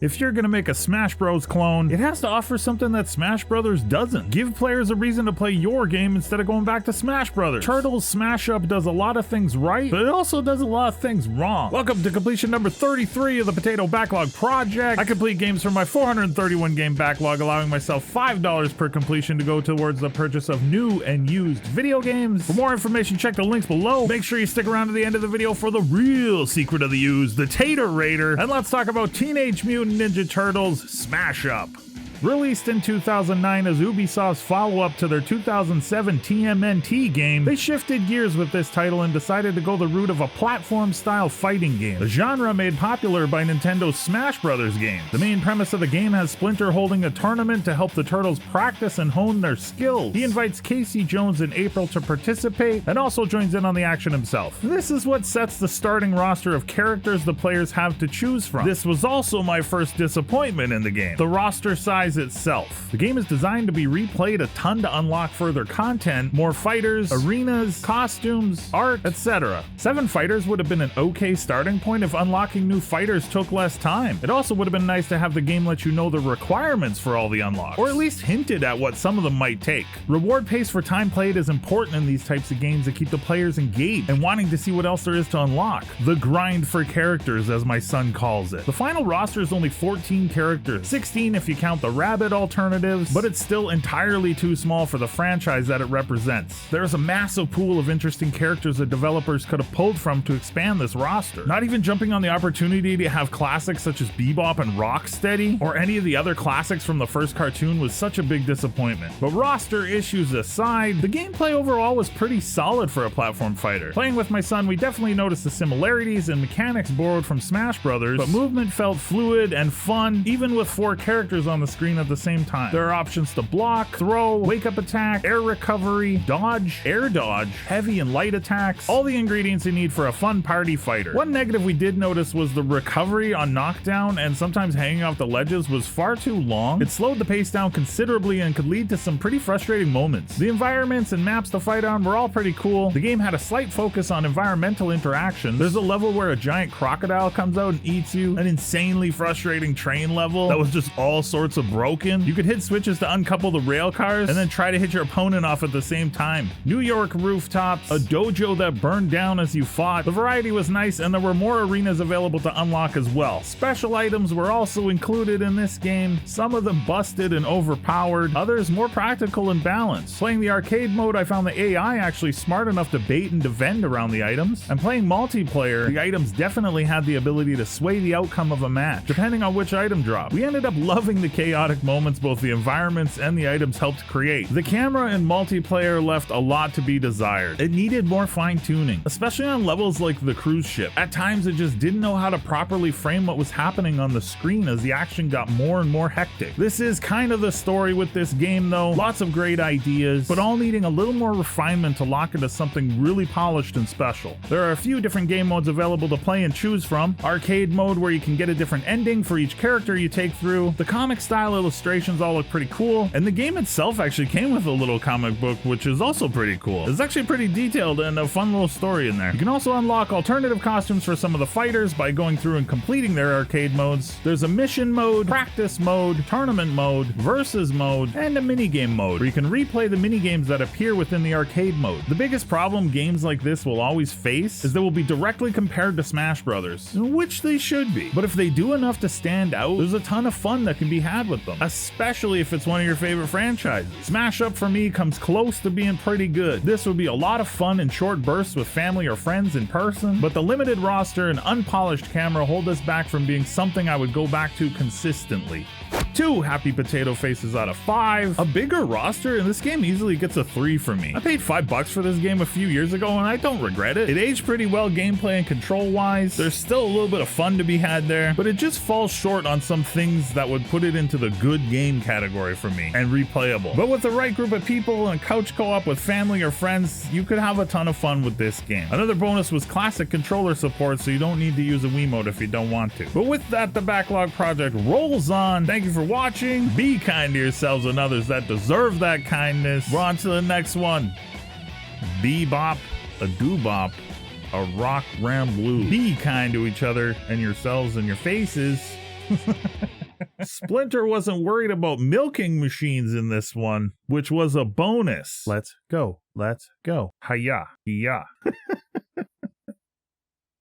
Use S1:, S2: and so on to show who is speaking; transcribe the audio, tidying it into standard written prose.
S1: If you're gonna make a Smash Bros clone, it has to offer something that Smash Brothers doesn't. Give players a reason to play your game instead of going back to Smash Brothers. Turtles Smash Up does a lot of things right, but it also does a lot of things wrong. Welcome to completion number 33 of the Potato Backlog Project. I complete games from my 431 game backlog, allowing myself $5 per completion to go towards the purchase of new and used video games. For more information, check the links below. Make sure you stick around to the end of the video for the real secret of the used, the Tater Raider. And let's talk about Teenage Mutant Ninja Turtles Smash Up. Released in 2009 as Ubisoft's follow-up to their 2007 TMNT game, they shifted gears with this title and decided to go the route of a platform-style fighting game, a genre made popular by Nintendo's Smash Bros. Games. The main premise of the game has Splinter holding a tournament to help the Turtles practice and hone their skills. He invites Casey Jones and April to participate and also joins in on the action himself. This is what sets the starting roster of characters the players have to choose from. This was also my first disappointment in the game. The roster size itself. The game is designed to be replayed a ton to unlock further content, more fighters, arenas, costumes, art, etc. 7 fighters would have been an okay starting point if unlocking new fighters took less time. It also would have been nice to have the game let you know the requirements for all the unlocks, or at least hinted at what some of them might take. Reward pace for time played is important in these types of games to keep the players engaged and wanting to see what else there is to unlock. The grind for characters, as my son calls it. The final roster is only 14 characters, 16 if you count the rabbit alternatives, but it's still entirely too small for the franchise that it represents. There's a massive pool of interesting characters that developers could have pulled from to expand this roster. Not even jumping on the opportunity to have classics such as Bebop and Rocksteady, or any of the other classics from the first cartoon was such a big disappointment. But roster issues aside, the gameplay overall was pretty solid for a platform fighter. Playing with my son, we definitely noticed the similarities and mechanics borrowed from Smash Brothers, but movement felt fluid and fun, even with 4 characters on the screen at the same time. There are options to block, throw, wake up attack, air recovery, dodge, air dodge, heavy and light attacks, all the ingredients you need for a fun party fighter. One negative we did notice was the recovery on knockdown and sometimes hanging off the ledges was far too long. It slowed the pace down considerably and could lead to some pretty frustrating moments. The environments and maps to fight on were all pretty cool. The game had a slight focus on environmental interaction. There's a level where a giant crocodile comes out and eats you, an insanely frustrating train level that was just all sorts of broken. You could hit switches to uncouple the rail cars and then try to hit your opponent off at the same time. New York rooftops, a dojo that burned down as you fought. The variety was nice and there were more arenas available to unlock as well. Special items were also included in this game, some of them busted and overpowered, others more practical and balanced. Playing the arcade mode, I found the AI actually smart enough to bait and defend around the items. And playing multiplayer, the items definitely had the ability to sway the outcome of a match, depending on which item dropped. We ended up loving the chaotic moments both the environments and the items helped create. The camera in multiplayer left a lot to be desired. It needed more fine-tuning, especially on levels like the cruise ship. At times it just didn't know how to properly frame what was happening on the screen as the action got more and more hectic. This is kind of the story with this game though. Lots of great ideas, but all needing a little more refinement to lock into something really polished and special. There are a few different game modes available to play and choose from. Arcade mode where you can get a different ending for each character you take through. The comic style illustrations all look pretty cool, and the game itself actually came with a little comic book, which is also pretty cool. It's actually pretty detailed and a fun little story in there. You can also unlock alternative costumes for some of the fighters by going through and completing their arcade modes. There's a mission mode, practice mode, tournament mode, versus mode, and a minigame mode where you can replay the minigames that appear within the arcade mode. The biggest problem games like this will always face is they will be directly compared to Smash Brothers, which they should be. But if they do enough to stand out, there's a ton of fun that can be had with them, especially if it's one of your favorite franchises. Smash Up for me comes close to being pretty good. This would be a lot of fun in short bursts with family or friends in person, but the limited roster and unpolished camera hold us back from being something I would go back to consistently. 2 happy potato faces out of 5. A bigger roster and this game easily gets a 3 for me. I paid $5 for this game a few years ago and I don't regret it. It aged pretty well gameplay and control wise. There's still a little bit of fun to be had there, but it just falls short on some things that would put it into the good game category for me and replayable. But with the right group of people and couch co-op with family or friends, you could have a ton of fun with this game. Another bonus was classic controller support, so you don't need to use a Wiimote if you don't want to. But with that, the Backlog Project rolls on. Thank you for watching. Be kind to yourselves and others that deserve that kindness. We're on to the next one. Bebop, a doobop, a rock ram blue. Be kind to each other and yourselves and your faces. Splinter wasn't worried about milking machines in this one, which was a bonus. Let's go. Let's go. Hiya. Yeah.